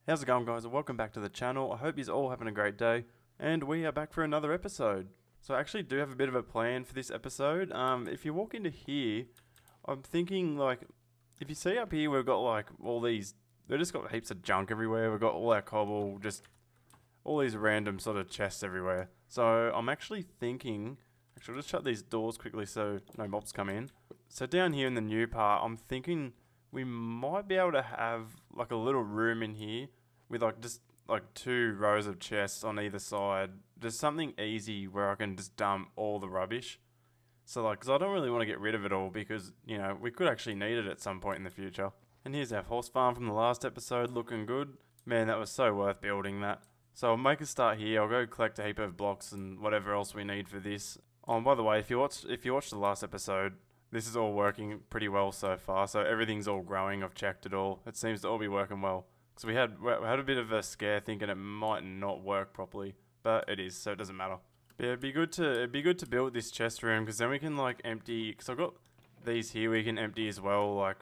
How's it going, guys, and welcome back to the channel. I hope you're all having a great day, and we are back for another episode. So I actually do have a bit of a plan for this episode. If you walk into here, I'm thinking, like, if you see up here, we've got, like, all these, they've just got heaps of junk everywhere. We've got all our cobble, just all these random sort of chests everywhere. So I'm actually thinking, I'll just shut these doors quickly so no mobs come in. So down here in the new part, I'm thinking we might be able to have like a little room in here with like just like 2 rows of chests on either side. Just something easy where I can just dump all the rubbish. So like, because I don't really want to get rid of it all because, you know, we could actually need it at some point in the future. And here's our horse farm from the last episode, looking good. Man, that was so worth building that. So I'll make a start here. I'll go collect a heap of blocks and whatever else we need for this. Oh, and by the way, if you watched the last episode, this is all working pretty well so far. So everything's all growing. I've checked it all. It seems to all be working well. So we had a bit of a scare thinking it might not work properly, but it is, so it doesn't matter. But it'd be good to build this chest room because then we can like empty. Because I've got these here we can empty as well. Like,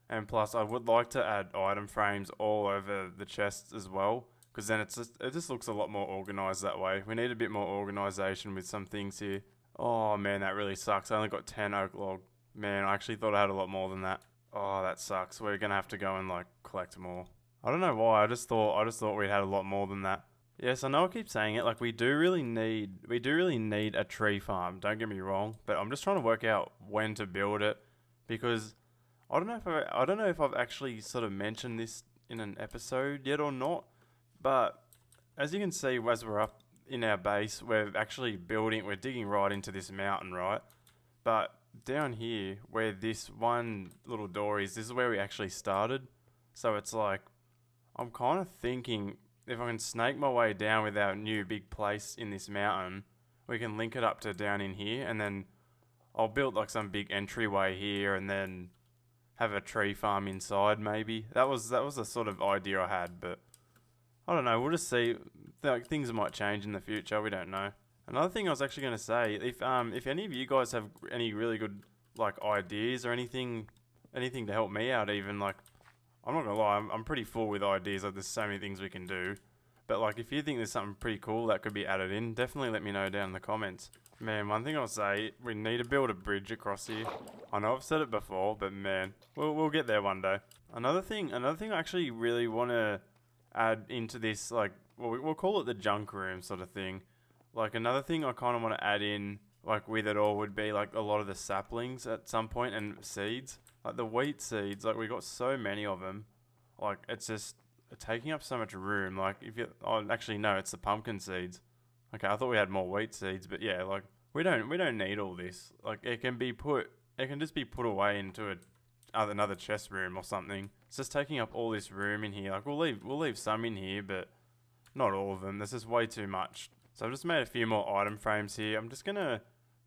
and plus I would like to add item frames all over the chests as well. Because then it just looks a lot more organized that way. We need a bit more organization with some things here. Oh man, that really sucks. I only got 10 oak log. Man, I actually thought I had a lot more than that. Oh, that sucks. We're gonna have to go and like collect more. I don't know why. I just thought we had a lot more than that. Yes, I know I keep saying it. Like we do really need a tree farm. Don't get me wrong, but I'm just trying to work out when to build it because I don't know if I've actually sort of mentioned this in an episode yet or not. But as you can see, as we're up in our base, we're digging right into this mountain, right? But down here, where this one little door is, this is where we actually started. So it's like, I'm kind of thinking if I can snake my way down with our new big place in this mountain, we can link it up to down in here, and then I'll build like some big entryway here, and then have a tree farm inside. Maybe that was the sort of idea I had, but I don't know. We'll just see. Like, things might change in the future. We don't know. Another thing I was actually going to say, if any of you guys have any really good like ideas or anything to help me out, even like, I'm not gonna lie, I'm pretty full with ideas. Like, there's so many things we can do. But like, if you think there's something pretty cool that could be added in, definitely let me know down in the comments. Man, one thing I'll say, we need to build a bridge across here. I know I've said it before, but man, we'll get there one day. Another thing I actually really want to add into this, like, well, we'll call it the junk room sort of thing. Like, another thing I kind of want to add in, like, with it all would be, like, a lot of the saplings at some point and seeds. Like, the wheat seeds, like, we got so many of them. Like, it's just taking up so much room. Like, actually, no, it's the pumpkin seeds. Okay, I thought we had more wheat seeds, but yeah, like, we don't need all this. Like, it can just be put away into another chest room or something. It's just taking up all this room in here. Like, we'll leave some in here, but not all of them. This is way too much. So I've just made a few more item frames here. I'm just gonna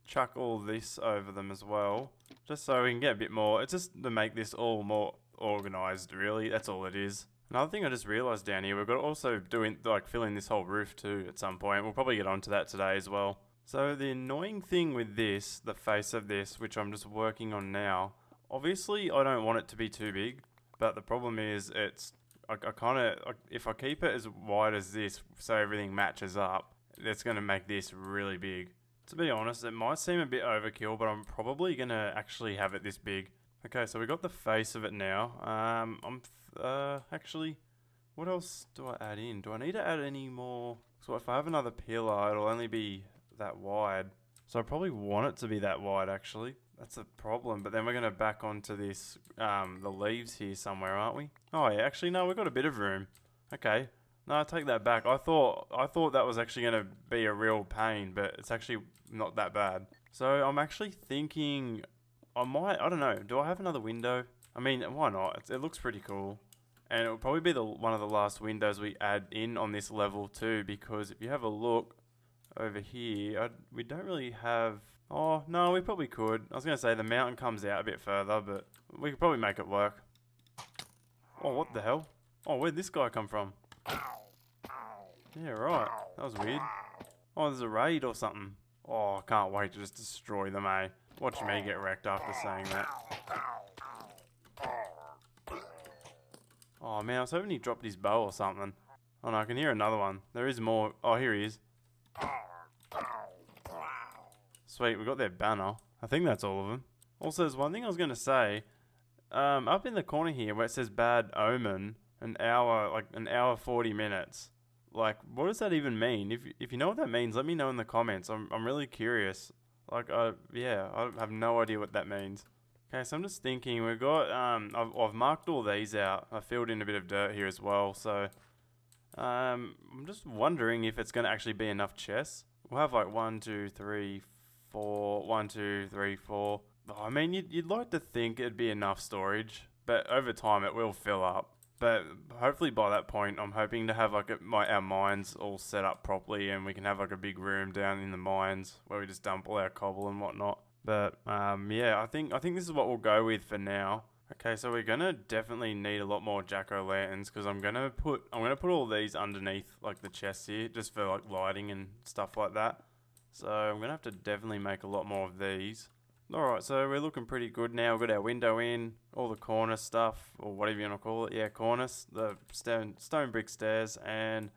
chuck all this over them as well, just so we can get a bit more. It's just to make this all more organized, really. That's all it is. Another thing I just realized down here, we've got to also fill in this whole roof too at some point. We'll probably get onto that today as well. So the annoying thing with this, the face of this, which I'm just working on now, obviously I don't want it to be too big, but the problem is I kind of, if I keep it as wide as this so everything matches up, it's going to make this really big. To be honest, it might seem a bit overkill, but I'm probably going to actually have it this big. Okay, so we got the face of it now. Actually, what else do I add in? Do I need to add any more? So if I have another pillar, it'll only be that wide. So I probably want it to be that wide, actually. That's a problem. But then we're going to back onto this, the leaves here somewhere, aren't we? Oh yeah, actually no, we've got a bit of room. Okay. No, I take that back. I thought that was actually going to be a real pain, but it's actually not that bad. So I'm actually thinking I don't know, do I have another window? I mean, why not? It looks pretty cool. And it will probably be one of the last windows we add in on this level too, because if you have a look over here, we don't really have... Oh, no, we probably could. I was going to say the mountain comes out a bit further, but we could probably make it work. Oh, what the hell? Oh, where'd this guy come from? Yeah, right. That was weird. Oh, there's a raid or something. Oh, I can't wait to just destroy them, eh? Watch me get wrecked after saying that. Oh, Oh man, I was hoping he dropped his bow or something. Oh no, I can hear another one. There is more. Oh, here he is. Sweet, we got their banner. I think that's all of them. Also, there's one thing I was going to say. Up in the corner here where it says bad omen, an hour 40 minutes. Like, what does that even mean? If you know what that means, let me know in the comments. I'm really curious. Like, yeah, I have no idea what that means. Okay, so I'm just thinking, we've got, I've marked all these out. I filled in a bit of dirt here as well, so, I'm just wondering if it's going to actually be enough chests. We'll have like 1, 2, 3, 4, 1, 2, 3, 4. Oh, I mean, you'd like to think it'd be enough storage, but over time it will fill up. But hopefully by that point, I'm hoping to have like our mines all set up properly, and we can have like a big room down in the mines where we just dump all our cobble and whatnot. But yeah, I think this is what we'll go with for now. Okay, so we're gonna definitely need a lot more jack-o'-lanterns because I'm gonna put all these underneath like the chests here, just for like lighting and stuff like that. So I'm gonna have to definitely make a lot more of these. Alright, so we're looking pretty good now. We've got our window in, all the cornice stuff, or whatever you want to call it. Yeah, cornice, the stone brick stairs, and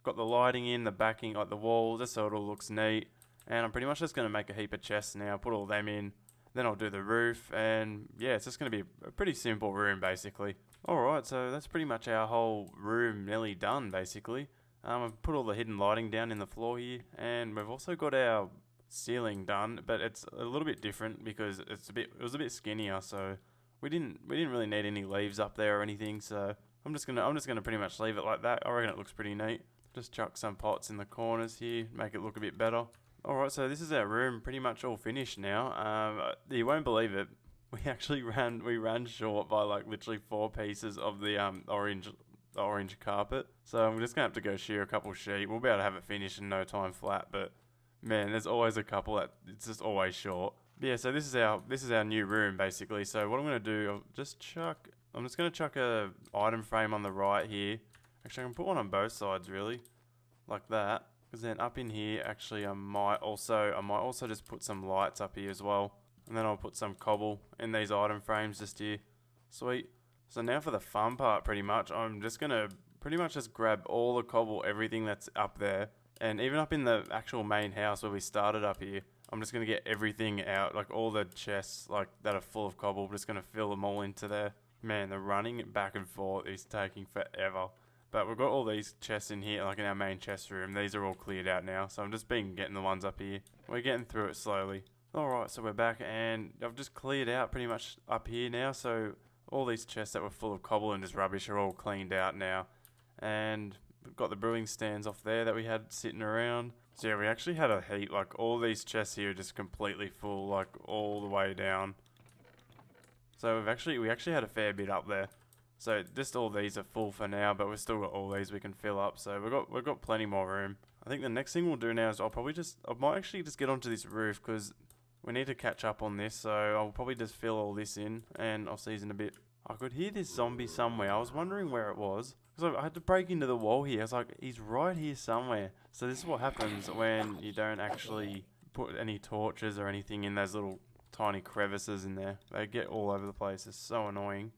got the lighting in, the backing, like the wall, just so it all looks neat. And I'm pretty much just going to make a heap of chests now, put all them in. Then I'll do the roof, and yeah, it's just going to be a pretty simple room, basically. Alright, so that's pretty much our whole room nearly done, basically. I've put all the hidden lighting down in the floor here, and we've also got our ceiling done, but it's a little bit different because it was a bit skinnier, so we didn't really need any leaves up there or anything. So I'm just gonna pretty much leave it like that. I reckon it looks pretty neat. Just chuck some pots in the corners here, make it look a bit better. Alright, so this is our room pretty much all finished now. You won't believe it, we actually ran short by like literally 4 pieces of the orange carpet. So I'm just gonna have to go shear a couple sheep. We'll be able to have it finished in no time flat, but man, there's always a couple that it's just always short. But yeah, so this is our new room basically. So what I'm gonna do, I'm just gonna chuck a item frame on the right here. Actually, I can put one on both sides really, like that. Because then up in here, actually, I might also just put some lights up here as well. And then I'll put some cobble in these item frames just here. Sweet. So now for the fun part, pretty much, I'm just gonna pretty much just grab all the cobble, everything that's up there. And even up in the actual main house where we started up here, I'm just going to get everything out, like all the chests like that are full of cobble, just going to fill them all into there. Man, the running back and forth is taking forever. But we've got all these chests in here, like in our main chest room. These are all cleared out now, so I'm just getting the ones up here. We're getting through it slowly. Alright, so we're back, and I've just cleared out pretty much up here now, so all these chests that were full of cobble and just rubbish are all cleaned out now. And we've got the brewing stands off there that we had sitting around. So yeah, we actually had a heap, like all these chests here are just completely full, like all the way down. So we actually had a fair bit up there. So just all these are full for now, but we've still got all these we can fill up. So we've got plenty more room. I think the next thing we'll do now is I might actually just get onto this roof because we need to catch up on this. So I'll probably just fill all this in and I'll see you in a bit. I could hear this zombie somewhere. I was wondering where it was. Because I had to break into the wall here. I was like, he's right here somewhere. So this is what happens when you don't actually put any torches or anything in those little tiny crevices in there. They get all over the place. It's so annoying.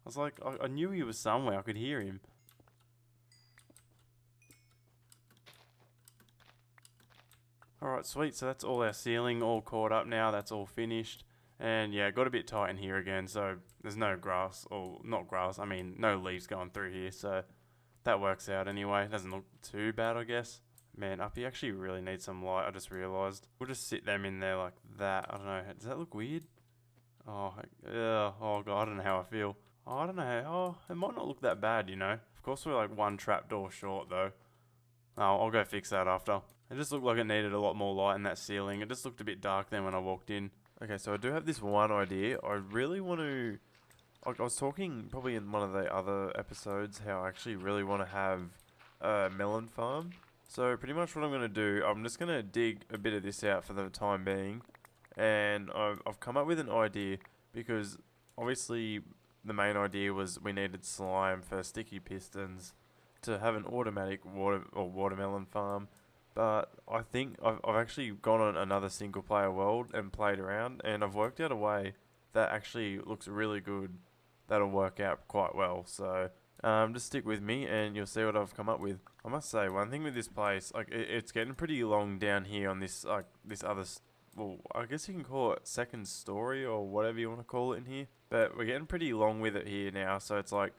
I was like, I knew he was somewhere. I could hear him. Alright, sweet. So that's all our ceiling all caught up now. That's all finished. And yeah, it got a bit tight in here again, so there's no grass, or not grass, I mean no leaves going through here, so that works out anyway. It doesn't look too bad, I guess. Man, up here actually really needs some light, I just realised. We'll just sit them in there like that. I don't know, does that look weird? Oh god, I don't know how I feel. Oh, I don't know, it might not look that bad, you know. Of course we're like one trapdoor short though. Oh, I'll go fix that after. It just looked like it needed a lot more light in that ceiling. It just looked a bit dark then when I walked in. Okay, so I do have this one idea. I really want to... I was talking probably in one of the other episodes how I actually really want to have a melon farm. So pretty much what I'm going to do, I'm just going to dig a bit of this out for the time being. And I've come up with an idea because obviously the main idea was we needed slime for sticky pistons to have an automatic watermelon farm. But I think I've actually gone on another single player world and played around, and I've worked out a way that actually looks really good. That'll work out quite well. So Just stick with me and you'll see what I've come up with. I must say, one thing with this place, like it's getting pretty long down here on this, like this other, well, I guess you can call it second story or whatever you want to call it in here. But we're getting pretty long with it here now, so it's like,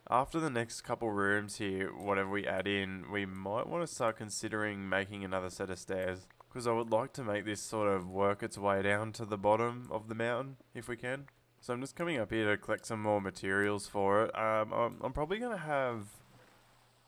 after the next couple rooms here, whatever we add in, we might want to start considering making another set of stairs. Because I would like to make this sort of work its way down to the bottom of the mountain, if we can. So I'm just coming up here to collect some more materials for it. I'm probably going to have,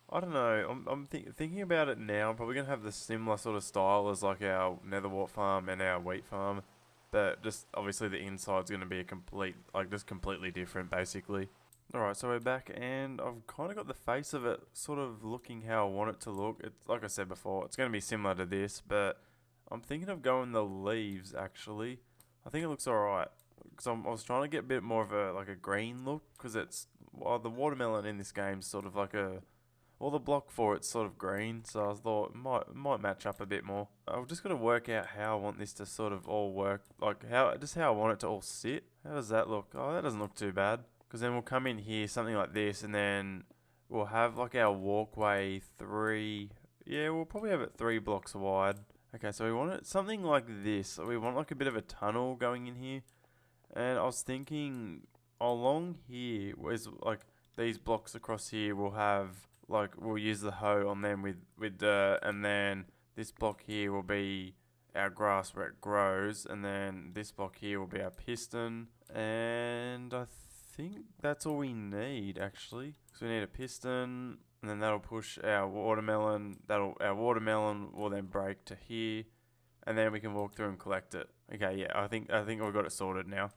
I don't know, I'm thinking about it now. I'm probably going to have the similar sort of style as like our netherwort farm and our wheat farm. But just obviously the inside's going to be a complete, like just completely different basically. Alright, so we're back and I've kind of got the face of it sort of looking how I want it to look. It's like I said before, it's going to be similar to this, but I'm thinking of going the leaves actually. I think it looks alright. Because I was trying to get a bit more of a like a green look, because it's, well, the watermelon in this game is sort of like a, well, the block for it's sort of green, so I thought it might match up a bit more. I've just got to work out how I want this to sort of all work, like how I want it to all sit. How does that look? Oh, that doesn't look too bad. Because then we'll come in here, something like this, and then we'll have like our walkway we'll probably have it 3 blocks wide. Okay, so we want it something like this. We want like a bit of a tunnel going in here. And I was thinking along here is like these blocks across here we'll have, like we'll use the hoe on them with dirt, and then this block here will be our grass where it grows, and then this block here will be our piston, and I think that's all we need actually. So we need a piston, and then that'll push our watermelon. Our watermelon will then break to here, and then we can walk through and collect it. Okay, yeah, I think we've got it sorted now.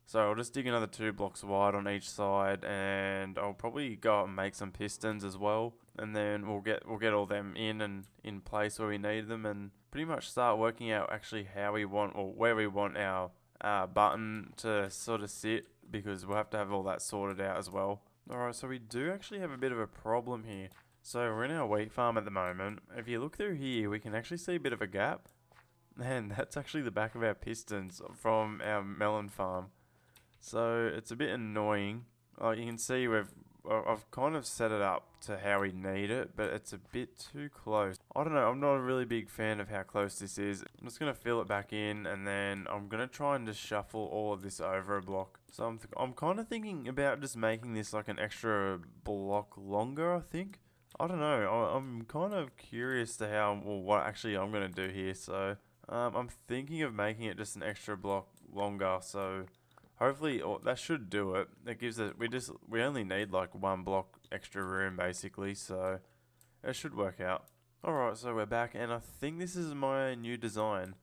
So I'll just dig another 2 blocks wide on each side, and I'll probably go out and make some pistons as well, and then we'll get all them in place where we need them, and pretty much start working out actually how we want, or where we want our button to sort of sit, because we'll have to have all that sorted out as well. Alright, so we do actually have a bit of a problem here. So we're in our wheat farm at the moment. If you look through here, we can actually see a bit of a gap, and that's actually the back of our pistons from our melon farm. So it's a bit annoying. Like you can see, I've kind of set it up to how we need it, but it's a bit too close. I don't know, I'm not a really big fan of how close this is. I'm just going to fill it back in, and then I'm going to try and just shuffle all of this over a block. So I'm kind of thinking about just making this like an extra block longer, I think. I don't know, I'm kind of curious to what actually I'm going to do here. So I'm thinking of making it just an extra block longer, so hopefully that should do it. It gives it, we only need like 1 block extra room basically, so it should work out. Alright, so we're back, and I think this is my new design.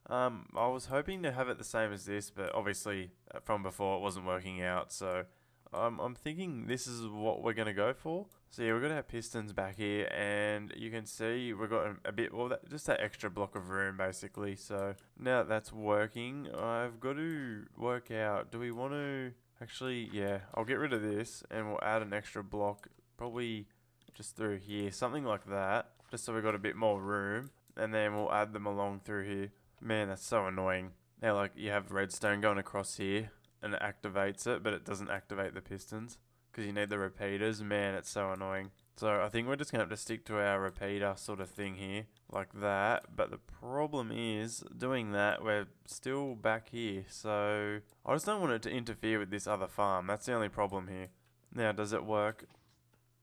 I was hoping to have it the same as this, but obviously from before it wasn't working out, so I'm thinking this is what we're going to go for. So yeah, we've got our pistons back here, and you can see we've got a bit, well, just that extra block of room basically. So now that that's working, I've got to work out, do we want to, actually, yeah, I'll get rid of this and we'll add an extra block, probably just through here, something like that, just so we've got a bit more room, and then we'll add them along through here. Man, that's so annoying. Now, like, you have redstone going across here, and it activates it, but it doesn't activate the pistons, because you need the repeaters. Man, it's so annoying. So I think we're just going to have to stick to our repeater sort of thing here, like that. But the problem is, doing that, we're still back here. So I just don't want it to interfere with this other farm. That's the only problem here. Now, does it work?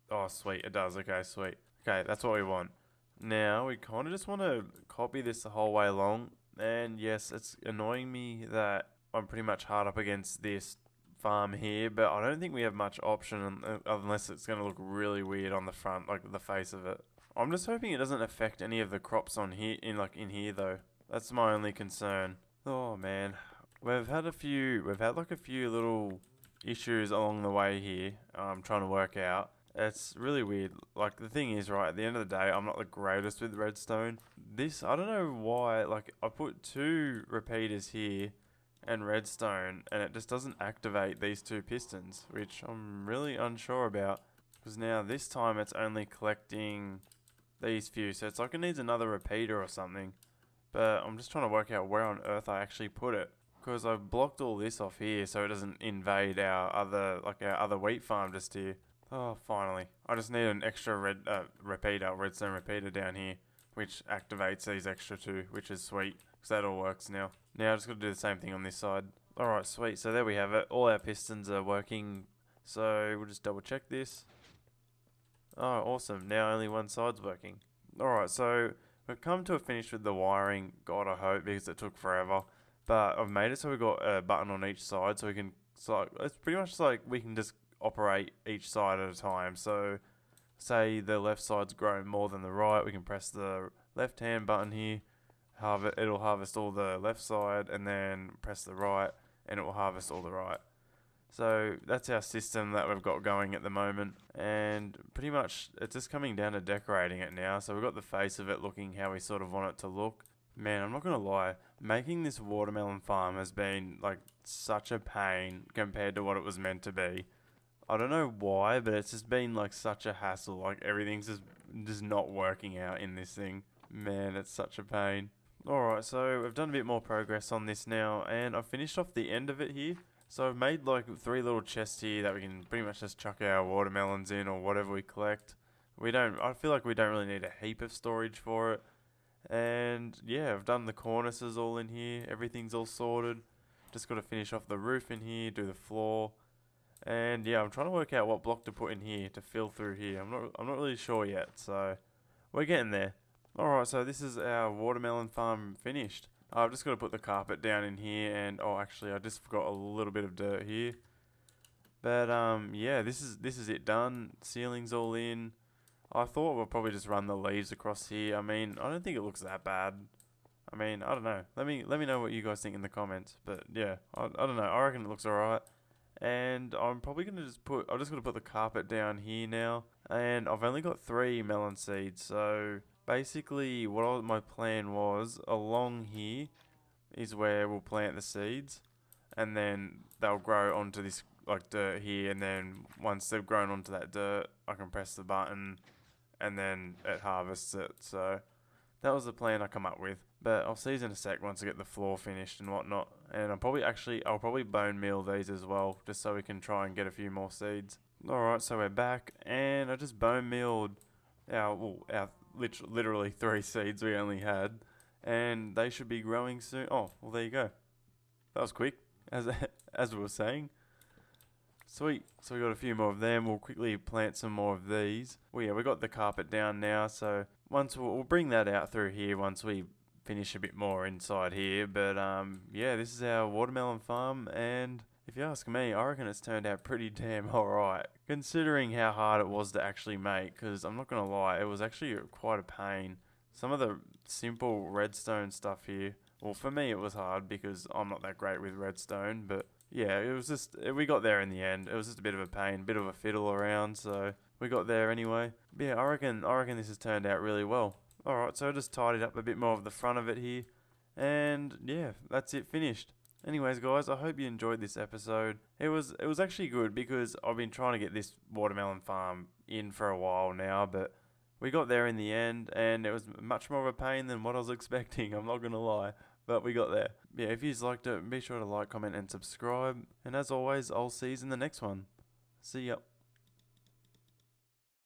Oh, sweet, it does. Okay, sweet. Okay, that's what we want. Now, we kind of just want to copy this the whole way along. And yes, it's annoying me that I'm pretty much hard up against this farm here, but I don't think we have much option unless it's going to look really weird on the front, like the face of it. I'm just hoping it doesn't affect any of the crops on here, in here though. That's my only concern. Oh man, we've had like a few little issues along the way here. I'm trying to work out. It's really weird. Like, the thing is, right, at the end of the day, I'm not the greatest with redstone. This, I don't know why, like, I put 2 repeaters here and redstone, and it just doesn't activate these 2 pistons, which I'm really unsure about. Because now, this time, it's only collecting these few, so it's like it needs another repeater or something. But I'm just trying to work out where on earth I actually put it. Because I've blocked all this off here, so it doesn't invade our other wheat farm just here. Oh, finally. I just need an extra redstone repeater down here, which activates these extra two, which is sweet, because that all works now. Now I just got to do the same thing on this side. Alright, sweet. So there we have it. All our pistons are working. So we'll just double check this. Oh, awesome. Now only one side's working. Alright, so we've come to a finish with the wiring. God, I hope, because it took forever. But I've made it so we've got a button on each side, so we can... So it's pretty much like we can just operate each side at a time. So say the left side's grown more than the right, we can press the left hand button here. It'll harvest all the left side, and then press the right, and it will harvest all the right. So that's our system that we've got going at the moment, and pretty much it's just coming down to decorating it now. So we've got the face of it looking how we sort of want it to look. Man, I'm not gonna lie, making this watermelon farm has been like such a pain compared to what it was meant to be. I don't know why, but it's just been like such a hassle. Like everything's just not working out in this thing. Man, it's such a pain. Alright, so we've done a bit more progress on this now, and I've finished off the end of it here. So I've made like 3 little chests here that we can pretty much just chuck our watermelons in or whatever we collect. I feel like we don't really need a heap of storage for it. And yeah, I've done the cornices all in here. Everything's all sorted. Just got to finish off the roof in here, do the floor. And yeah, I'm trying to work out what block to put in here to fill through here. I'm not really sure yet, so we're getting there. Alright, so this is our watermelon farm finished. I've just got to put the carpet down in here, and oh, actually I just forgot a little bit of dirt here. But yeah, this is it done. Ceiling's all in. I thought we'll probably just run the leaves across here. I mean, I don't think it looks that bad. I mean, I don't know. Let me know what you guys think in the comments. But yeah, I don't know. I reckon it looks alright. And I'm probably gonna I'm just gonna put the carpet down here now. And I've only got 3 melon seeds, so basically my plan was along here is where we'll plant the seeds, and then they'll grow onto this like dirt here, and then once they've grown onto that dirt, I can press the button, and then it harvests it. So that was the plan I come up with. But I'll see you in a sec once I get the floor finished and whatnot. And I'll probably bone meal these as well, just so we can try and get a few more seeds. Alright, so we're back, and I just bone mealed our literally 3 seeds we only had, and they should be growing soon. Oh, well there you go. That was quick, as we were saying. Sweet. So we got a few more of them. We'll quickly plant some more of these. Well, yeah, we got the carpet down now, so once we'll bring that out through here once we finish a bit more inside here. But yeah, this is our watermelon farm, and if you ask me, I reckon it's turned out pretty damn alright, considering how hard it was to actually make, because I'm not going to lie, it was actually quite a pain. Some of the simple redstone stuff here, well, for me it was hard because I'm not that great with redstone, but yeah, it was just, we got there in the end. It was just a bit of a pain, bit of a fiddle around, so we got there anyway. But yeah, I reckon this has turned out really well. Alright, so I just tidied up a bit more of the front of it here, and yeah, that's it finished. Anyways guys, I hope you enjoyed this episode. It was actually good because I've been trying to get this watermelon farm in for a while now, but we got there in the end, and it was much more of a pain than what I was expecting, I'm not gonna lie. But we got there. Yeah, if you liked it, be sure to like, comment, and subscribe. And as always, I'll see you in the next one. See ya.